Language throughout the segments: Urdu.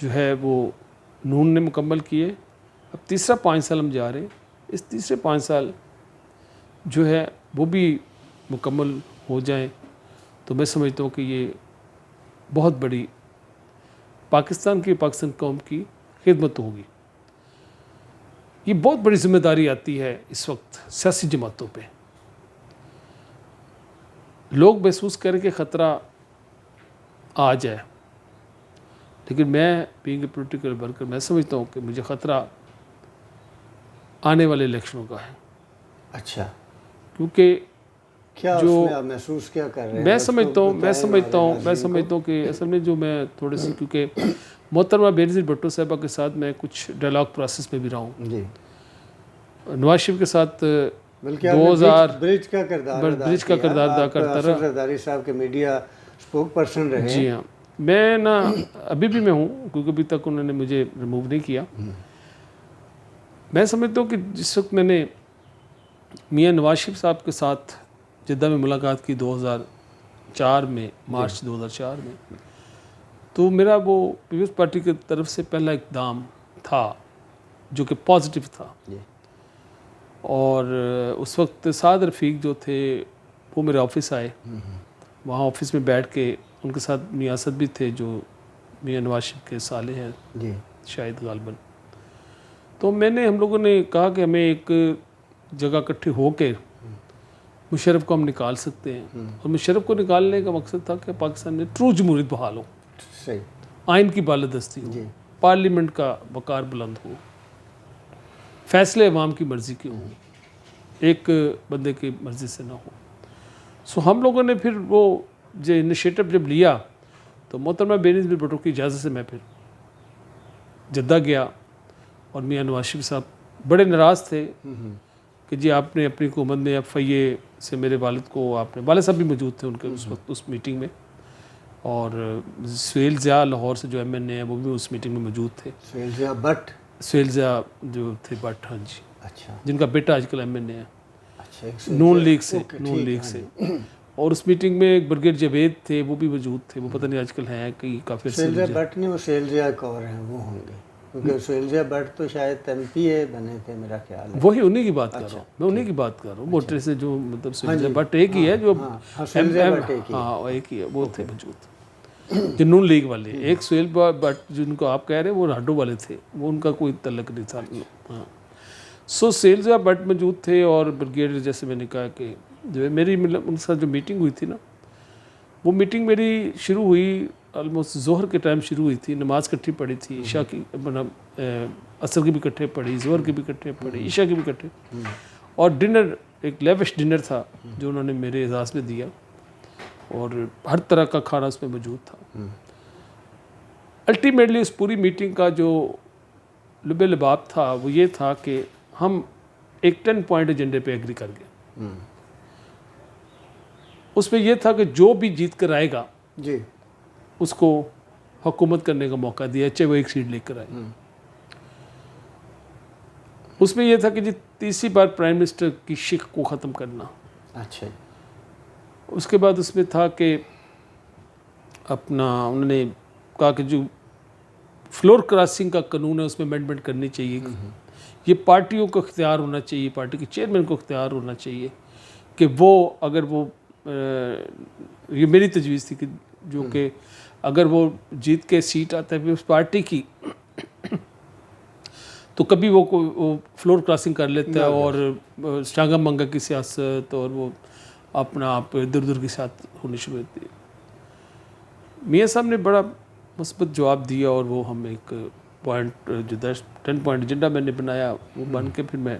جو ہے وہ نون نے مکمل کیے. اب تیسرا 5 سال ہم جا رہے ہیں. اس تیسرے 5 سال جو ہے وہ بھی مکمل ہو جائیں تو میں سمجھتا ہوں کہ یہ بہت بڑی پاکستان قوم کی خدمت ہوگی. یہ بہت بڑی ذمہ داری آتی ہے اس وقت سیاسی جماعتوں پہ. لوگ محسوس کریں کہ خطرہ آ جائے، لیکن میں بینگ اے پولیٹیکل ورکر میں سمجھتا ہوں کہ مجھے خطرہ آنے والے الیکشنوں کا ہے. اچھا، کیونکہ کیا اس جو میں آپ محسوس کیا کر رہے ہیں؟ میں اس کو سمجھتا ہوں بتائیں کہ اصل میں جو میں تھوڑے سے، کیونکہ محترمہ بینظیر بھٹو صاحبہ کے ساتھ میں کچھ ڈائلاگ پروسیس میں بھی رہا ہوں. جی، نواز شریف کے ساتھ بلکہ 2000 برج کا کردار ادا کرتا رہا. زرداری صاحب کے میڈیا اسپوک پرسن رہے. جی ہاں، میں ابھی بھی میں ہوں، کیونکہ ابھی تک انہوں نے مجھے ریموو نہیں کیا. میں سمجھتا ہوں کہ جس وقت میں نے میاں نواز شریف صاحب کے ساتھ جدہ میں ملاقات کی 2004 میں، مارچ 2004 میں، تو میرا وہ پیپلز پارٹی کی طرف سے پہلا اقدام تھا جو کہ پازیٹیو تھا. اور اس وقت سعد رفیق جو تھے وہ میرے آفس آئے. وہاں آفس میں بیٹھ کے ان کے ساتھ میاں اسد بھی تھے جو میاں نواز شریف کے سالے ہیں شاید غالباً. تو ہم لوگوں نے کہا کہ ہمیں ایک جگہ اکٹھے ہو کے مشرف کو ہم نکال سکتے ہیں. اور مشرف کو نکالنے کا مقصد تھا کہ پاکستان میں ٹرو جمہوریت بحال ہو، آئین کی بالادستی ہو، پارلیمنٹ کا وقار بلند ہو، فیصلے عوام کی مرضی کے ہوں، ایک بندے کی مرضی سے نہ ہو. سو ہم لوگوں نے پھر وہ جو انیشیٹو جب لیا تو محترمہ بینظیر بھٹو کی اجازت سے میں پھر جدہ گیا. اور میاں نواز شریف صاحب بڑے ناراض تھے کہ جی آپ نے اپنی حکومت میں FIA سے میرے والد کو، آپ نے، والد صاحب بھی موجود تھے ان کے اس وقت اس میٹنگ میں، اور سہیل ضیاء لاہور سے جو MNA ہیں وہ بھی اس میٹنگ میں موجود تھے. سہیل ضیاء جو تھے بٹ، ہاں جی، اچھا، جن کا بیٹا آج کل MNA ہے نون لیگ سے. اور اس میٹنگ میں ایک برگیڈ جاوید تھے، وہ بھی موجود تھے. وہ پتہ نہیں آج کل ہیں کہ کافی سہیل ضیاء بٹ نہیں، وہ سہیل ضیاء کور ہیں، وہ ہوں گے، کیونکہ سہیل ضیاء بٹ تو شاید MPA بنے تھے میرا خیال ہے. وہی انہیں کی بات کر رہا ہوں میں، انہیں کی بات کر رہا ہوں. موٹر سے جو مطلب سہیل ضیاء بٹ ایک ہی ہے جو ایک ہی ہے، وہ تھے موجود جو نون لیگ والے. ایک سہیل بٹ جن کو آپ کہہ رہے ہیں وہ راڈو والے تھے، وہ ان کا کوئی تعلق نہیں تھا. ہاں، سو سہیل ضیاء بٹ موجود تھے. اور بریگیڈ جیسے میں نے کہا کہ جو میری مطلب ان کے ساتھ جو میٹنگ ہوئی تھی نا، وہ میٹنگ میری شروع ہوئی آلموسٹ ظہر کے ٹائم شروع ہوئی تھی. نماز اکٹھی پڑھی تھی، عشاء کی عصر کی بھی اکٹھے پڑھی، ظہر کی بھی اکٹھے پڑھی، عشاء کی بھی اکٹھے. اور ڈنر ایک لیوش ڈنر تھا جو انہوں نے میرے اعزاز میں دیا، اور ہر طرح کا کھانا اس میں موجود تھا. الٹیمیٹلی اس پوری میٹنگ کا جو لب لباب تھا وہ یہ تھا کہ ہم ایک 10 پوائنٹ ایجنڈے پہ ایگری کر گئے. اس میں یہ تھا کہ جو بھی جیت کر آئے گا جی اس کو حکومت کرنے کا موقع دیا، چاہے وہ ایک سیٹ لے کر آئے. اس میں یہ تھا کہ جی تیسری بار پرائم منسٹر کی شک کو ختم کرنا. اچھا، اس کے بعد اس میں تھا کہ انہوں نے کہا کہ جو فلور کراسنگ کا قانون ہے اس میں امینڈمنٹ کرنی چاہیے. یہ پارٹیوں کو اختیار ہونا چاہیے، پارٹی کے چیئرمین کو اختیار ہونا چاہیے کہ وہ اگر وہ یہ میری تجویز تھی کہ جو کہ اگر وہ جیت کے سیٹ آتا ہے اس پارٹی کی تو کبھی وہ فلور کراسنگ کر لیتا ہے اور شانگا منگا کی سیاست اور وہ اپنا آپ ادھر ادھر کی سیاست ہونی شروع ہوتی ہے. میاں صاحب نے بڑا مثبت جواب دیا اور وہ ہم ایک پوائنٹ جو 10 پوائنٹ ایجنڈا میں نے بنایا وہ بن کے پھر میں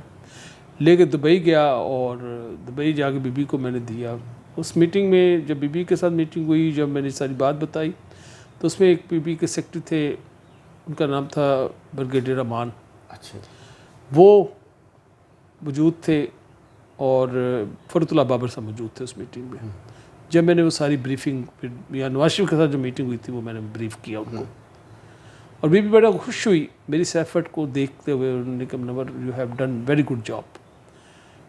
لے کے دبئی گیا اور دبئی جا کے بی بی کو میں نے دیا. اس میٹنگ میں جب بی بی کے ساتھ میٹنگ ہوئی، جب میں نے ساری بات بتائی تو اس میں ایک بی بی کے سیکرٹری تھے، ان کا نام تھا بریگیڈیئر امان. اچھا، وہ موجود تھے اور فرت اللہ بابر صاحب موجود تھے اس میٹنگ میں. جب میں نے وہ ساری بریفنگ پھر میاں نواز شریف کے ساتھ جو میٹنگ ہوئی تھی وہ میں نے بریف کیا ان کو، اور بی بی بڑا خوش ہوئی میری اس ایفرٹ کو دیکھتے ہوئے. انہوں نے کہا Munawar you have done very good job,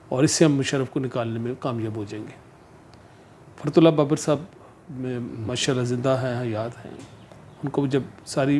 اور اس سے ہم مشرف کو نکالنے میں کامیاب ہو جائیں گے. فرت اللہ بابر صاحب ماشاء اللہ زندہ ہیں، حیات ہیں. ان کو جب ساری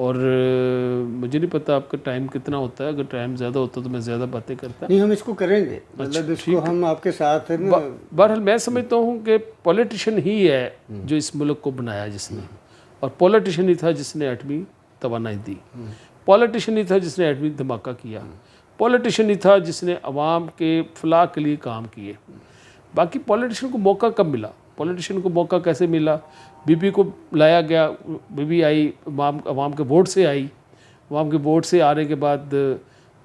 اور مجھے نہیں پتہ آپ کا ٹائم کتنا ہوتا ہے، اگر ٹائم زیادہ ہوتا تو میں زیادہ باتیں کرتا. نہیں ہم اس کو کریں گے، مطلب اس کو ہم آپ کے ساتھ بہرحال میں سمجھتا ہوں کہ پولیٹیشین ہی ہے جو اس ملک کو بنایا جس نے، اور پولیٹیشین ہی تھا جس نے ایٹمی توانائی دی، پولیٹیشین ہی تھا جس نے ایٹمی دھماکہ کیا، پولیٹیشین ہی تھا جس نے عوام کے فلاح کے لیے کام کیے. باقی پولیٹیشین کو موقع کب ملا؟ پولیٹیشین کو موقع کیسے ملا؟ بی بی کو لایا گیا، بی بی آئی عوام کے ووٹ سے آئی، عوام کے ووٹ سے آنے کے بعد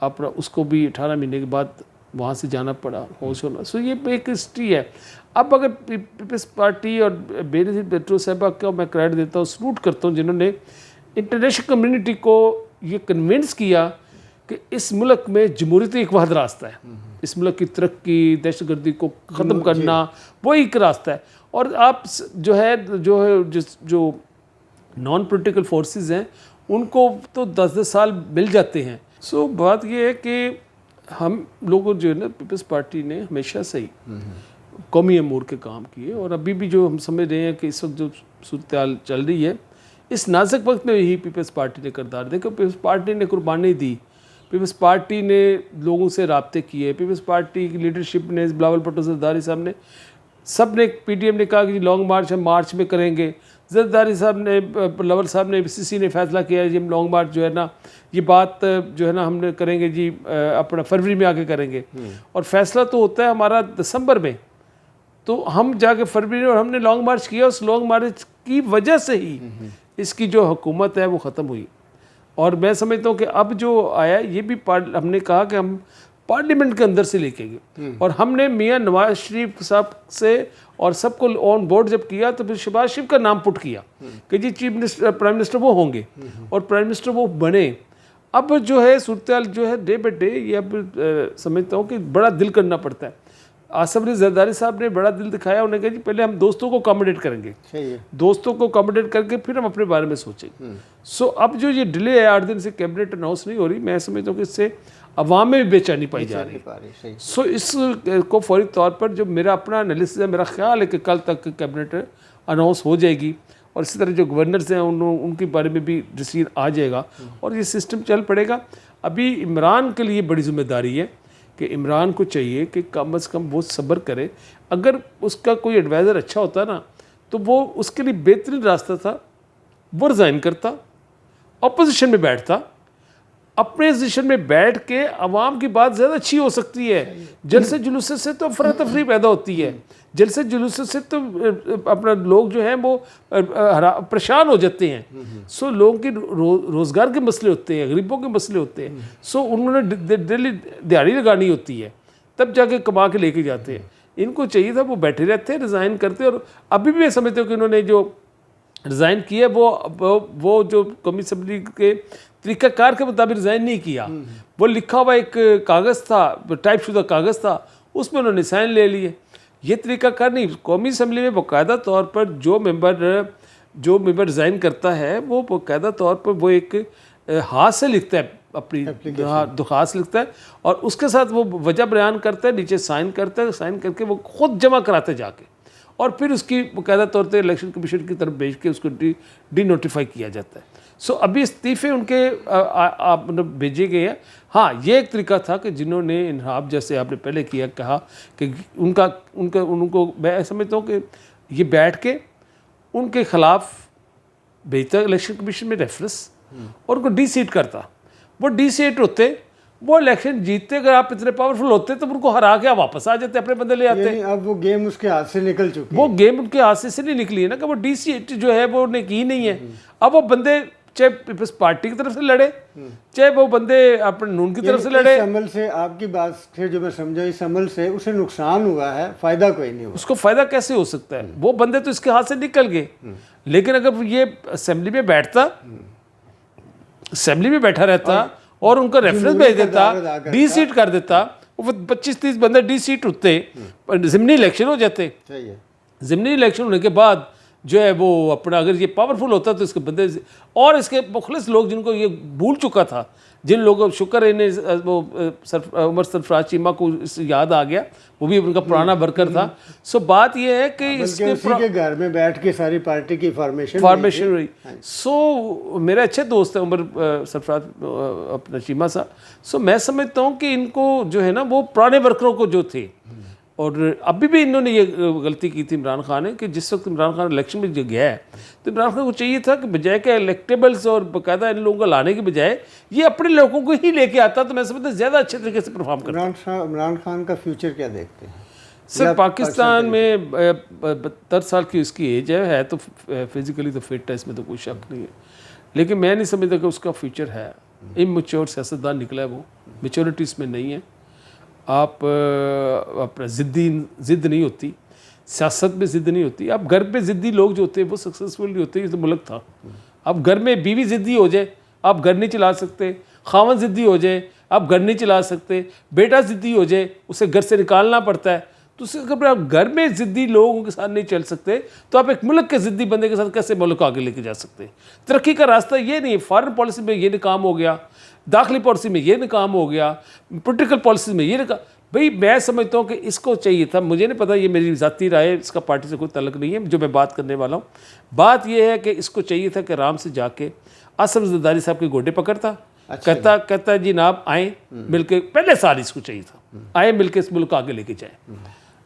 اپنا اس کو بھی 18 مہینے کے بعد وہاں سے جانا پڑا ہوش ہونا. سو یہ ایک ہسٹری ہے. اب اگر پیپلز پارٹی اور بے نظیر بھٹو صاحبہ کو میں کریڈٹ دیتا ہوں، سلوٹ کرتا ہوں، جنہوں نے انٹرنیشنل کمیونٹی کو یہ کنونس کیا کہ اس ملک میں جمہوریت ایک واحد راستہ ہے، اس ملک کی ترقی، دہشت گردی کو ختم کرنا وہ ایک راستہ ہے. اور آپ جو نان پولیٹیکل فورسز ہیں ان کو تو 10 سال مل جاتے ہیں. سو بات یہ ہے کہ ہم لوگوں جو ہے نا پیپلز پارٹی نے ہمیشہ سے ہی قومی امور کے کام کیے، اور ابھی بھی جو ہم سمجھ رہے ہیں کہ اس وقت جو صورتحال چل رہی ہے اس نازک وقت میں یہی پیپلز پارٹی نے کردار دیکھو. پیپلز پارٹی نے قربانی دی، پیپلز پارٹی نے لوگوں سے رابطے کیے، پیپلز پارٹی کی لیڈرشپ نے، بلاول بھٹو زرداری صاحب نے، سب نے، پی ٹی ایم نے کہا کہ جی لانگ مارچ ہم مارچ میں کریں گے، زرداری صاحب نے، بلاول صاحب نے، سی سی نے فیصلہ کیا جی ہم لانگ مارچ جو ہے نا یہ بات جو ہے نا ہم نے کریں گے جی اپنا فروری میں آ کے کریں گے. اور فیصلہ تو ہوتا ہے ہمارا دسمبر میں، تو ہم جا کے فروری میں، اور ہم نے لانگ مارچ کیا. اس لانگ مارچ کی وجہ سے ہی اس کی جو حکومت ہے وہ ختم ہوئی. اور میں سمجھتا ہوں کہ اب جو آیا یہ بھی ہم نے کہا کہ ہم پارلیمنٹ کے اندر سے لے کے گئے، اور ہم نے میاں نواز شریف صاحب سے اور سب کو آن بورڈ جب کیا تو پھر شہباز شریف کا نام پٹ کیا کہ جی چیف منسٹر، پرائم منسٹر وہ ہوں گے، اور پرائم منسٹر وہ بنے. اب جو ہے صورتحال جو ہے ڈے بائی ڈے یہ اب سمجھتا ہوں کہ بڑا دل کرنا پڑتا ہے. آصف علی زرداری صاحب نے بڑا دل دکھایا، انہوں نے کہا جی پہلے ہم دوستوں کو اکاموڈیٹ کریں گے، دوستوں کو اکاموڈیٹ کر کے پھر ہم اپنے بارے میں سوچیں گے. سو اب جو یہ ڈیلے ہے 8 دن سے کیبنٹ اناؤنس نہیں ہو رہی، میں سمجھتا ہوں کہ اس سے عوام میں بھی بے چینی پائی جا رہی ہے. سو اس کو فوری طور پر جو میرا اپنا انالیسس ہے، میرا خیال ہے کہ کل تک کیبنٹ اناؤنس ہو جائے گی، اور اسی طرح جو گورنرز ہیں ان کے بارے میں بھی ڈیسیژن آ جائے گا اور یہ سسٹم چل پڑے گا. ابھی عمران کے لیے بڑی ذمہ داری ہے کہ عمران کو چاہیے کہ کم از کم وہ صبر کرے. اگر اس کا کوئی ایڈوائزر اچھا ہوتا نا تو وہ اس کے لیے بہترین راستہ تھا، وہ ریزائن کرتا، اپوزیشن میں بیٹھتا، اپنے پوزیشن میں بیٹھ کے عوام کی بات زیادہ اچھی ہو سکتی ہے. جلسے جلوسے سے تو افراتفری پیدا ہوتی ہے، جلسے جلوسے سے تو اپنا لوگ جو ہیں وہ پریشان ہو جاتے ہیں. سو لوگوں کی روزگار کے مسئلے ہوتے ہیں، غریبوں کے مسئلے ہوتے ہیں. سو انہوں نے ڈیلی دیہڑی لگانی ہوتی ہے، تب جا کے کما کے لے کے جاتے ہیں. ان کو چاہیے تھا وہ بیٹھے رہتے، ریزائن کرتے. اور ابھی بھی میں سمجھتا ہوں کہ انہوں نے جو ریزائن کیا وہ جو قومی اسمبلی کے طریقہ کار کے مطابق ریزائن نہیں کیا. وہ لکھا ہوا ایک کاغذ تھا، ٹائپ شدہ کاغذ تھا، اس میں انہوں نے سائن لے لیے. یہ طریقہ کار نہیں. قومی اسمبلی میں باقاعدہ طور پر جو ممبر ریزائن کرتا ہے وہ باقاعدہ طور پر وہ ایک ہاتھ سے لکھتا ہے، اپنی درخواست لکھتا ہے، اور اس کے ساتھ وہ وجہ بیان کرتا ہے، نیچے سائن کرتا ہے، سائن کر کے وہ خود جمع کراتا ہے جا کے، اور پھر اس کی باقاعدہ طور پہ الیکشن کمیشن کی طرف بھیج کے اس کو ڈی نوٹیفائی کیا جاتا ہے. سو ابھی استعفے ان کے بھیجے گئے ہیں. ہاں یہ ایک طریقہ تھا کہ جنہوں نے انحراف جیسے آپ نے پہلے کہا کہ ان کو میں سمجھتا ہوں کہ یہ بیٹھ کے ان کے خلاف بھیجتا الیکشن کمیشن میں ریفرنس اور ان کو ڈی سیٹ کرتا. وہ ڈی سیٹ ہوتے، وہ الیکشن جیتتے. اگر آپ اتنے پاورفل ہوتے تو ان کو ہرا کے واپس آ جاتے، اپنے بندے لے آتے. اب وہ گیم اس کے ہاتھ سے نکل چکی، وہ گیم ان کے ہاتھ سے نہیں نکلی ہے نا، کہ وہ ڈی سیٹ جو ہے وہ نے کی نہیں ہے. اب وہ بندے چاہے پیپلز پارٹی کی طرف سے لڑے، چاہے وہ بندے اپنے نون کی طرف سے لڑے. اس عمل سے آپ کی بات سے جو میں سمجھا، اس عمل سے اسے نقصان ہوا ہے، فائدہ کوئی نہیں ہوا. اس کو فائدہ کیسے ہو سکتا ہے؟ وہ بندے تو اس کے ہاتھ سے نکل گئے. لیکن اگر یہ اسمبلی میں بیٹھتا، اسمبلی میں بیٹھا رہتا اور ان کا ریفرنس بھیج دیتا، ڈی سیٹ کر دیتا، وہ 25-30 بندے ڈی سیٹ ہوتے، ضمنی الیکشن ہو جاتے. ضمنی الیکشن ہونے کے بعد جو ہے وہ اپنا اگر یہ پاورفل ہوتا تو اس کے بندے اور اس کے مخلص لوگ جن کو یہ بھول چکا تھا، جن لوگوں شکر ہے انہیں وہ عمر سرفراز چیمہ کو اس یاد آ گیا، وہ بھی ان کا پرانا ورکر تھا. سو بات یہ ہے کہ اس بلکہ اسی کے گھر میں بیٹھ کے ساری پارٹی کی فارمیشن ہوئی. سو میرے اچھے دوست ہیں عمر سرفراز اپنا چیمہ صاحب. سو میں سمجھتا ہوں کہ ان کو جو ہے نا وہ پرانے ورکروں کو جو تھے، اور ابھی بھی انہوں نے یہ غلطی کی تھی عمران خان نے کہ جس وقت عمران خان الیکشن میں جو گیا ہے تو عمران خان کو چاہیے تھا کہ بجائے کہ الیکٹیبلز اور باقاعدہ ان لوگوں کو لانے کے بجائے یہ اپنے لوگوں کو ہی لے کے آتا تو میں سمجھتا ہوں زیادہ اچھے طریقے سے پرفارم کرتا. عمران خان کا فیوچر کیا دیکھتے ہیں؟ سر پاکستان میں 72 سال کی اس کی ایج ہے تو فزیکلی تو فٹ ہے، اس میں تو کوئی شک نہیں ہے، لیکن میں نہیں سمجھتا کہ اس کا فیوچر ہے. اممیچور سیاستدان نکلا ہے وہ، میچورٹی اس میں نہیں ہے. آپ اپنا ضد نہیں ہوتی، سیاست میں ضد نہیں ہوتی. اب گھر پہ ضدی لوگ جو ہوتے ہیں وہ سکسیزفل نہیں ہوتے. یہ تو ملک تھا. اب گھر میں بیوی ضدی ہو جائے آپ گھر نہیں چلا سکتے، خاوند ضدی ہو جائے آپ گھر نہیں چلا سکتے، بیٹا ضدی ہو جائے اسے گھر سے نکالنا پڑتا ہے. تو اس کے آپ گھر میں ضدی لوگوں کے ساتھ نہیں چل سکتے تو آپ ایک ملک کے ضدی بندے کے ساتھ کیسے ملک آگے لے کے جا سکتے ہیں؟ ترقی کا راستہ یہ نہیں. فارن پالیسی میں یہ ناکام ہو گیا، داخلی پالیسی میں یہ ناکام ہو گیا، پولیٹیکل پالیسی میں یہ ناکام. بھئی میں سمجھتا ہوں کہ اس کو چاہیے تھا، مجھے نہیں پتا، یہ میری ذاتی رائے، اس کا پارٹی سے کوئی تعلق نہیں ہے جو میں بات کرنے والا ہوں. بات یہ ہے کہ اس کو چاہیے تھا کہ آرام سے جا کے اسد زرداری صاحب کے گوڈے پکڑتا، کہتا جی ناب آئیں مل کے، پہلے سال اس کو چاہیے تھا آئیں مل کے اس ملک کو آگے لے کے جائیں.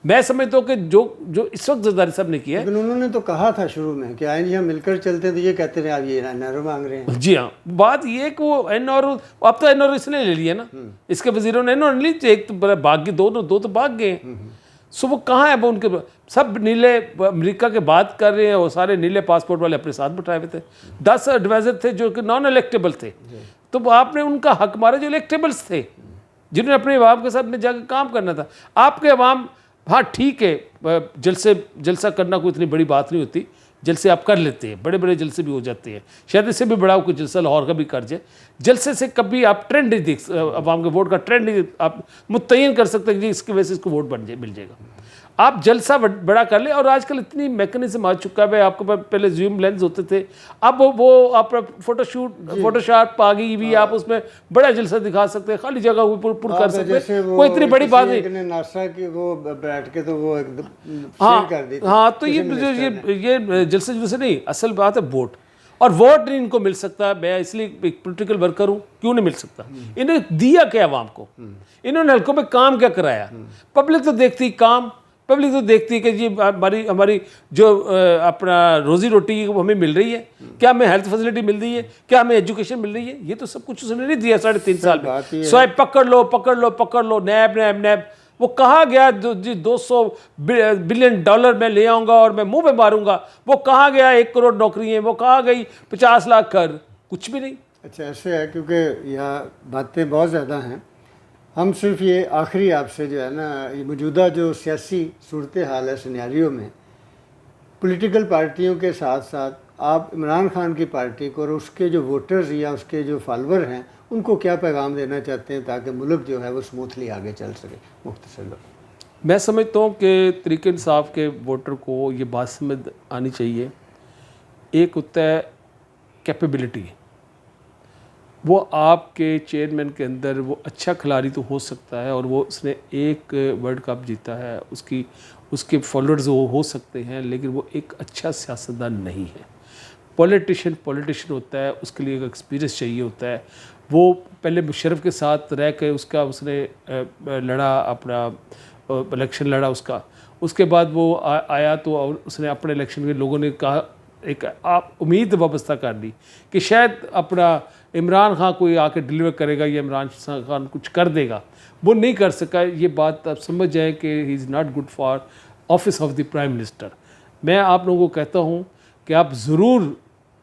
میں سمجھتا ہوں کہ جو اس وقت زرداری صاحب نے کیا ہے، لیکن انہوں نے تو کہا تھا شروع میں کہ آئیں جی ہم مل کر چلتے ہیں، تو یہ کہتے رہے آپ یہ NRO مانگ رہے ہیں. جی ہاں، بات یہ ہے کہ وہ NRO اب تو NRO اس نے لے لیا نا، اس کے وزیروں نے NRO لی، ایک تو بھاگ گئے، دو تو بھاگ گئے ہیں. سو وہ کہاں ہے؟ وہ ان کے سب نیلے امریکہ کے بات کر رہے ہیں، وہ سارے نیلے پاسپورٹ والے اپنے ساتھ بٹھائے ہوئے تھے. 10 ایڈوائزر تھے جو کہ نان الیکٹیبل تھے، تو آپ نے ان کا حق مارا جو الیکٹیبلس تھے، جنہوں نے اپنے عوام کے ساتھ میں جا کے کام کرنا تھا. آپ کے عوام، ہاں ٹھیک ہے، جلسہ کرنا کوئی اتنی بڑی بات نہیں ہوتی، جلسے آپ کر لیتے ہیں، بڑے بڑے جلسے بھی ہو جاتے ہیں، شاید اس سے بھی بڑا کوئی جلسہ لاہور کا بھی کر جائے. جلسے سے کبھی آپ ٹرینڈ نہیں دیکھ، عوام کے ووٹ کا ٹرینڈ نہیں آپ متعین کر سکتے کہ جی اس کی وجہ سے اس کو ووٹ مل جائے گا. آپ جلسہ بڑا کر لیں. اور آج کل اتنی میکنزم آ چکا ہے، آپ کے پاس پہلے زوم لینز ہوتے تھے، اب وہ آپ فوٹو شاپ آ گئی بھی، آپ اس میں بڑا جلسہ دکھا سکتے ہیں، خالی جگہ پر کر سکتے ہیں، کوئی اتنی بڑی بات نہیں. ناسا کی وہ بیٹھ کے تو وہ ہاں تو یہ جلسے نہیں، اصل بات ہے ووٹ. اور ووٹ نہیں ان کو مل سکتا. میں اس لیے ایک پولیٹیکل ورکر ہوں، کیوں نہیں مل سکتا؟ انہیں دیا کیا عوام کو؟ انہوں نے حلقوں پہ کام کیا کرایا؟ پبلک تو دیکھتی کام، پبلک تو دیکھتی ہے کہ جی ہماری جو اپنا روزی روٹی ہمیں مل رہی ہے، کیا ہمیں ہیلتھ فیسلٹی مل رہی ہے، کیا ہمیں ایجوکیشن مل رہی ہے. یہ تو سب کچھ اس نے نہیں دیا 3.5 سال میں. سوائے پکڑ لو نیب. وہ کہاں گیا جی 200 بلین ڈالر میں لے آؤں گا اور میں منہ پہ ماروں گا؟ وہ کہاں گیا 1 کروڑ نوکریاں؟ وہ کہاں گئی 50 لاکھ گھر؟ کچھ بھی نہیں. اچھا ایسے ہے، کیونکہ یہاں باتیں بہت زیادہ ہیں. ہم صرف یہ آخری آپ سے جو ہے نا، یہ موجودہ جو سیاسی صورتحال ہے سیناریو میں، پولیٹیکل پارٹیوں کے ساتھ ساتھ آپ عمران خان کی پارٹی کو اور اس کے جو ووٹرز یا اس کے جو فالوور ہیں ان کو کیا پیغام دینا چاہتے ہیں تاکہ ملک جو ہے وہ سموتھلی آگے چل سکے؟ مختصر لوگ میں سمجھتا ہوں کہ تحریک انصاف کے ووٹر کو یہ بات سمجھ آنی چاہیے. ایک ہوتا ہے کیپیبلٹی، وہ آپ کے چیئرمین کے اندر وہ اچھا کھلاڑی تو ہو سکتا ہے اور وہ اس نے 1 ورلڈ کپ جیتا ہے، اس کے فالوورز وہ ہو سکتے ہیں، لیکن وہ ایک اچھا سیاستدان نہیں ہے. پولیٹیشین ہوتا ہے، اس کے لیے ایک ایکسپیرینس چاہیے ہوتا ہے. وہ پہلے مشرف کے ساتھ رہ کے اس نے لڑا، اپنا الیکشن لڑا اس کے بعد وہ آیا تو اس نے اپنے الیکشن کے لوگوں نے کہا، ایک آپ امید وابستہ کر لی کہ شاید اپنا عمران خان کوئی آ کے ڈیلیور کرے گا یا عمران خان کچھ کر دے گا. وہ نہیں کر سکا. یہ بات آپ سمجھ جائیں کہ he is not good for office of the prime minister. میں آپ لوگوں کو کہتا ہوں کہ آپ ضرور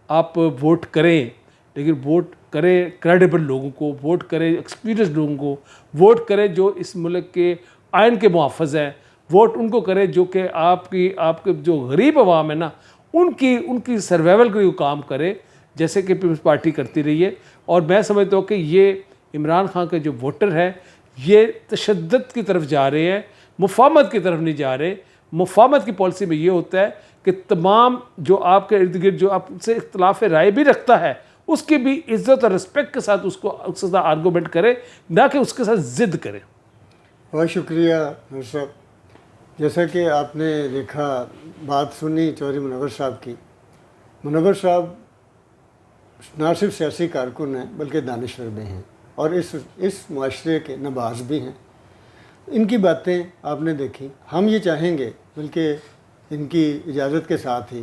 آپ ووٹ کریں، لیکن ووٹ کریں کریڈیبل لوگوں کو، ووٹ کریں ایکسپیرینس لوگوں کو، ووٹ کریں جو اس ملک کے آئین کے محافظ ہیں، ووٹ ان کو کریں جو کہ آپ کے جو غریب عوام ہے نا ان کی سروائیول کے لیے کام کرے، جیسے کہ پیپلز پارٹی کرتی رہی ہے. اور میں سمجھتا ہوں کہ یہ عمران خان کے جو ووٹر ہیں یہ تشدد کی طرف جا رہے ہیں، مفاہمت کی طرف نہیں جا رہے. مفاہمت کی پالیسی میں یہ ہوتا ہے کہ تمام جو آپ کے ارد گرد جو آپ سے اختلاف رائے بھی رکھتا ہے اس کی بھی عزت اور رسپیکٹ کے ساتھ اس کو اس کے ساتھ آرگومنٹ کرے، نہ کہ اس کے ساتھ ضد کرے۔ بہت شکریہ نور صاحب۔ جیسا کہ آپ نے دیکھا، بات سنی چودھری منور صاحب کی، منور صاحب نہ صرف سیاسی کارکن ہیں بلکہ دانشور بھی ہیں اور اس معاشرے کے نباز بھی ہیں۔ ان کی باتیں آپ نے دیکھی، ہم یہ چاہیں گے بلکہ ان کی اجازت کے ساتھ ہی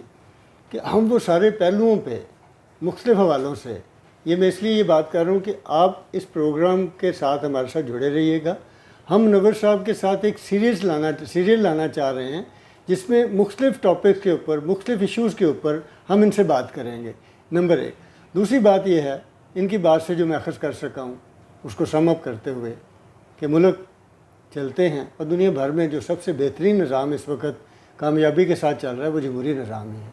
کہ ہم وہ سارے پہلوؤں پہ مختلف حوالوں سے، یہ میں اس لیے یہ بات کر رہا ہوں کہ آپ اس پروگرام کے ساتھ ہمارے ساتھ جڑے رہیے گا۔ ہم منور صاحب کے ساتھ ایک سیریل لانا چاہ رہے ہیں جس میں مختلف ٹاپک کے اوپر، مختلف ایشوز کے اوپر ہم ان سے بات کریں گے، نمبر 1۔ دوسری بات یہ ہے، ان کی بات سے جو میں اخذ کر سکا ہوں اس کو سم اپ کرتے ہوئے، کہ ملک چلتے ہیں اور دنیا بھر میں جو سب سے بہترین نظام اس وقت کامیابی کے ساتھ چل رہا ہے وہ جمہوری نظام ہی ہے۔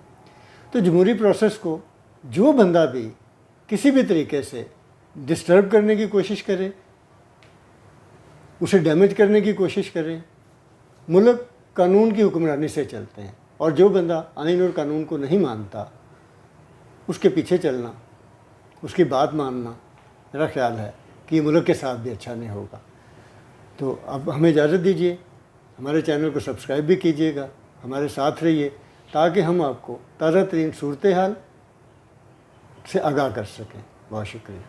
تو جمہوری پروسیس کو جو بندہ بھی کسی بھی طریقے سے ڈسٹرب کرنے کی کوشش کرے، اسے ڈیمیج کرنے کی کوشش کرے، ملک قانون کی حکمرانی سے چلتے ہیں، اور جو بندہ آئین اور قانون کو نہیں مانتا اس کے پیچھے چلنا، اس کی بات ماننا، میرا خیال ہے کہ یہ ملک کے ساتھ بھی اچھا نہیں ہوگا۔ تو اب ہمیں اجازت دیجیے، ہمارے چینل کو سبسکرائب بھی کیجیے گا، ہمارے ساتھ رہیے تاکہ ہم آپ کو تازہ ترین صورتحال سے آگاہ کر سکیں۔ بہت شکریہ۔